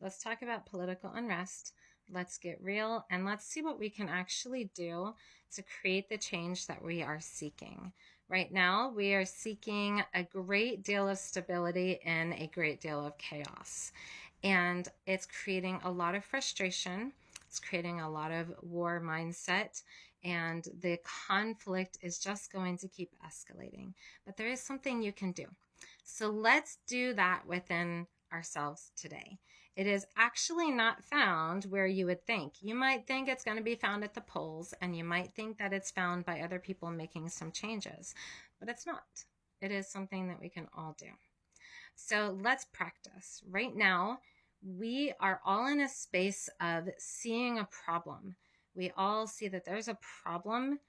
Let's talk about political unrest. Let's get real and let's see what we can actually do to create the change that we are seeking. Right now, we are seeking a great deal of stability in a great deal of chaos. And it's creating a lot of frustration. It's creating a lot of war mindset, and the conflict is just going to keep escalating. But there is something you can do. So let's do that within ourselves today. It is actually not found where you would think. You might think it's going to be found at the polls, and you might think that it's found by other people making some changes, but it's not. It is something that we can all do. So let's practice. Right now, we are all in a space of seeing a problem. We all see that there's a problem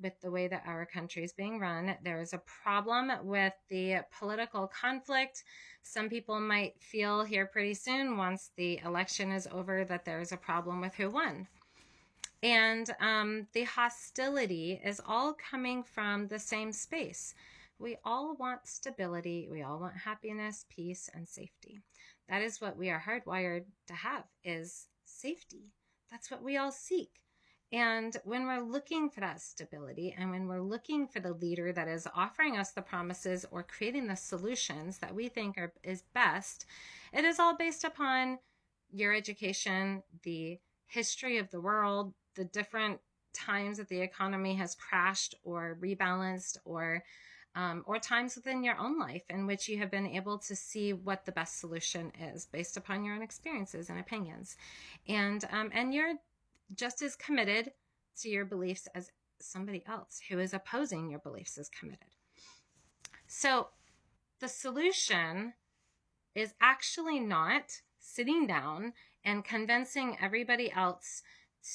with the way that our country is being run. There is a problem with the political conflict. Some people might feel here pretty soon, once the election is over, that there is a problem with who won. And the hostility is all coming from the same space. We all want stability. We all want happiness, peace, and safety. That is what we are hardwired to have, is safety. That's what we all seek. And when we're looking for that stability, and when we're looking for the leader that is offering us the promises or creating the solutions that we think is best, it is all based upon your education, the history of the world, the different times that the economy has crashed or rebalanced, or times within your own life in which you have been able to see what the best solution is based upon your own experiences and opinions. And you're just as committed to your beliefs as somebody else who is opposing your beliefs is committed. So the solution is actually not sitting down and convincing everybody else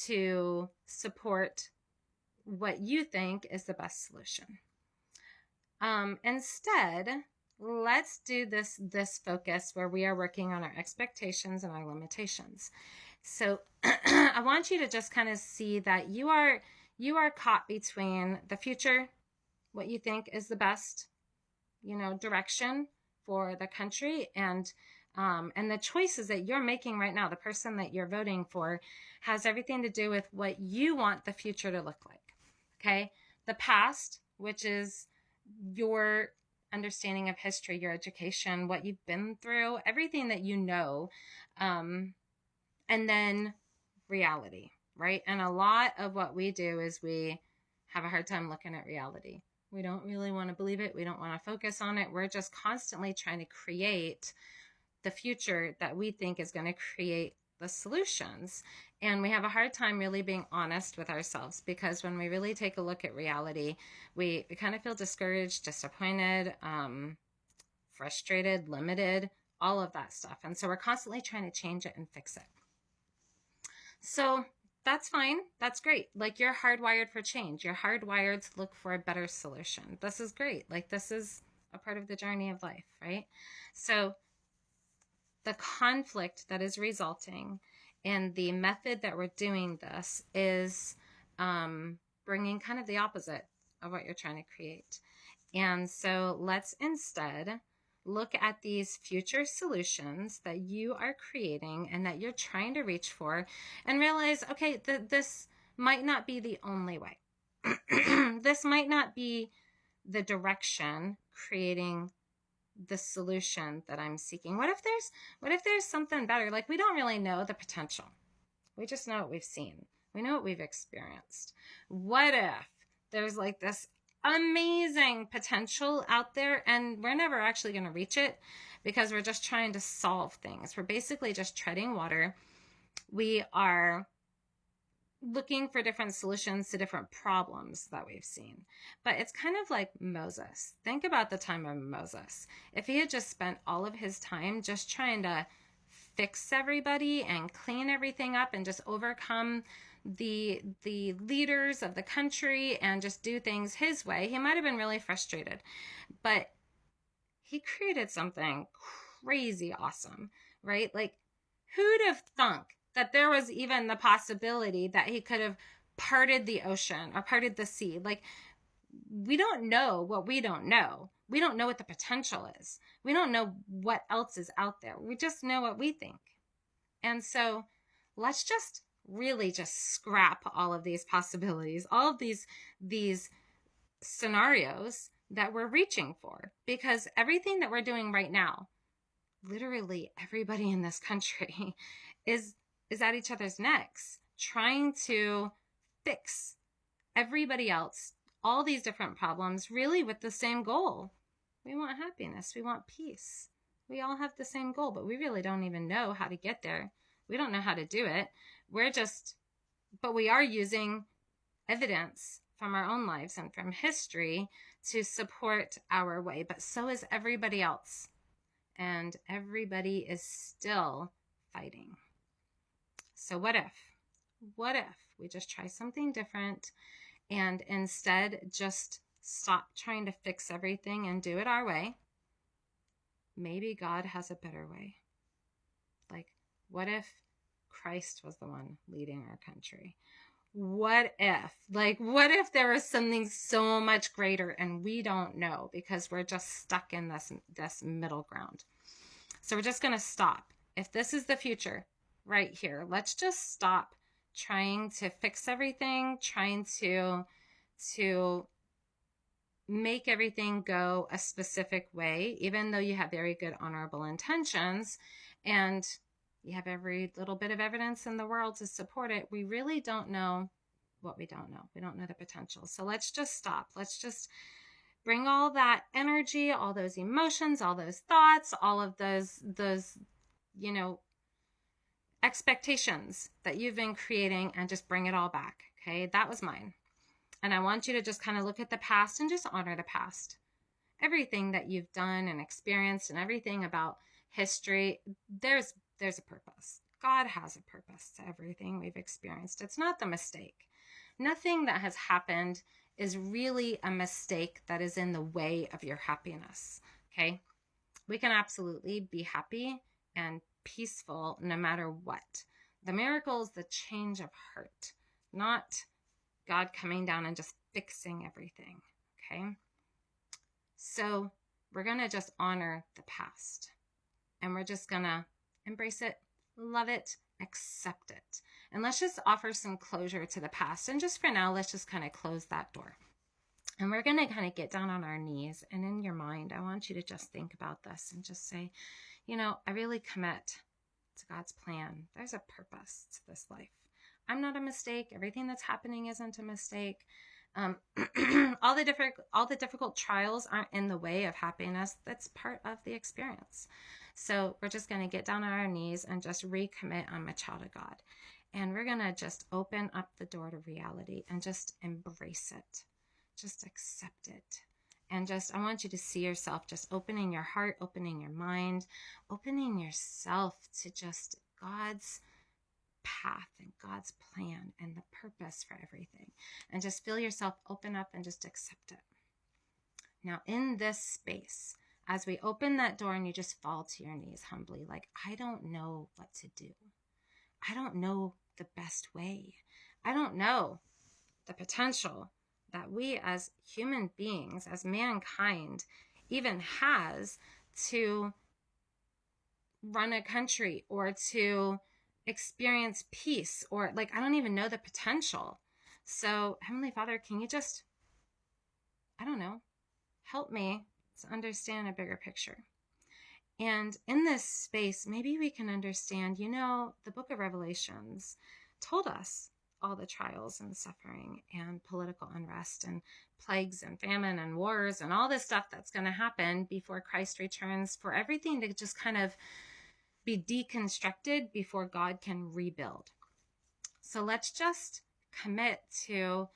to support what you think is the best solution. Instead, let's do this focus where we are working on our expectations and our limitations. So I want you to just kind of see that you are caught between the future, what you think is the best, direction for the country, and the choices that you're making right now. The person that you're voting for has everything to do with what you want the future to look like. Okay, the past, which is your understanding of history, your education, what you've been through, everything that you know, and then reality, right? And a lot of what we do is we have a hard time looking at reality. We don't really want to believe it. We don't want to focus on it. We're just constantly trying to create the future that we think is going to create the solutions. And we have a hard time really being honest with ourselves, because when we really take a look at reality, we kind of feel discouraged, disappointed, frustrated, limited, all of that stuff. And so we're constantly trying to change it and fix it. So that's fine. That's great. Like, you're hardwired for change. You're hardwired to look for a better solution. This is great. Like, this is a part of the journey of life, right? So the conflict that is resulting in the method that we're doing this is bringing kind of the opposite of what you're trying to create. And so let's instead look at these future solutions that you are creating and that you're trying to reach for, and realize, okay, this might not be the only way. This might not be the direction creating the solution that I'm seeking. What if there's something better? Like, we don't really know the potential. We just know what we've seen. We know what we've experienced. What if there's like this amazing potential out there, and we're never actually going to reach it because we're just trying to solve things. We're basically just treading water. We are looking for different solutions to different problems that we've seen. But it's kind of like Moses. Think about the time of Moses. If he had just spent all of his time just trying to fix everybody and clean everything up and just overcome the leaders of the country and just do things his way, he might have been really frustrated. But he created something crazy awesome, right? Like, who'd have thunk that there was even the possibility that he could have parted the ocean or parted the sea? Like, we don't know what we don't know. We don't know what the potential is. We don't know what else is out there. We just know what we think. And so let's just really just scrap all of these possibilities, all of these scenarios that we're reaching for, because everything that we're doing right now, literally everybody in this country is at each other's necks trying to fix everybody else, all these different problems, really with the same goal. We want happiness. We want peace. We all have the same goal, but we really don't even know how to get there. We don't know how to do it. But we are using evidence from our own lives and from history to support our way. But so is everybody else. And everybody is still fighting. So what if we just try something different and instead just stop trying to fix everything and do it our way? Maybe God has a better way. Like, what if Christ was the one leading our country? What if there was something so much greater and we don't know because we're just stuck in this middle ground? So we're just going to stop. If this is the future right here, let's just stop trying to fix everything, trying to make everything go a specific way, even though you have very good, honorable intentions and you have every little bit of evidence in the world to support it. We really don't know what we don't know. We don't know the potential. So let's just stop. Let's just bring all that energy, all those emotions, all those thoughts, all of those expectations that you've been creating, and just bring it all back. Okay, that was mine. And I want you to just kind of look at the past and just honor the past. Everything that you've done and experienced and everything about history, there's a purpose. God has a purpose to everything we've experienced. It's not the mistake. Nothing that has happened is really a mistake that is in the way of your happiness. Okay? We can absolutely be happy and peaceful no matter what. The miracle is the change of heart, not God coming down and just fixing everything. Okay? So we're going to just honor the past, and we're just going to embrace it, love it, accept it. And let's just offer some closure to the past. And just for now, let's just kind of close that door. And we're going to kind of get down on our knees. And in your mind, I want you to just think about this and just say, I really commit to God's plan. There's a purpose to this life. I'm not a mistake. Everything that's happening isn't a mistake. All the difficult trials aren't in the way of happiness. That's part of the experience. So we're just going to get down on our knees and just recommit. I'm a child of God. And we're going to just open up the door to reality and just embrace it. Just accept it. And I want you to see yourself just opening your heart, opening your mind, opening yourself to just God's path and God's plan and the purpose for everything. And just feel yourself open up and just accept it. Now, in this space, as we open that door and you just fall to your knees humbly, like, I don't know what to do. I don't know the best way. I don't know the potential that we as human beings, as mankind, even has to run a country or to experience peace, or I don't even know the potential. So Heavenly Father, can you just, help me to understand a bigger picture? And in this space, maybe we can understand, the book of Revelations told us all the trials and suffering and political unrest and plagues and famine and wars and all this stuff that's going to happen before Christ returns, for everything to just kind of be deconstructed before God can rebuild. So let's just commit to,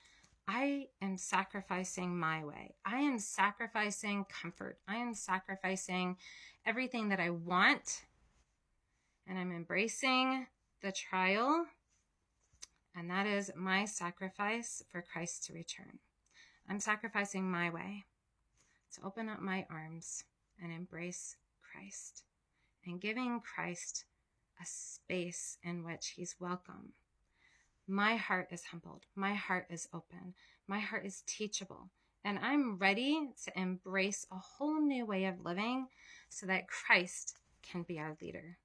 I am sacrificing my way. I am sacrificing comfort. I am sacrificing everything that I want, and I'm embracing the trial. And that is my sacrifice for Christ to return. I'm sacrificing my way to open up my arms and embrace Christ, and giving Christ a space in which he's welcome. My heart is humbled. My heart is open. My heart is teachable. And I'm ready to embrace a whole new way of living so that Christ can be our leader.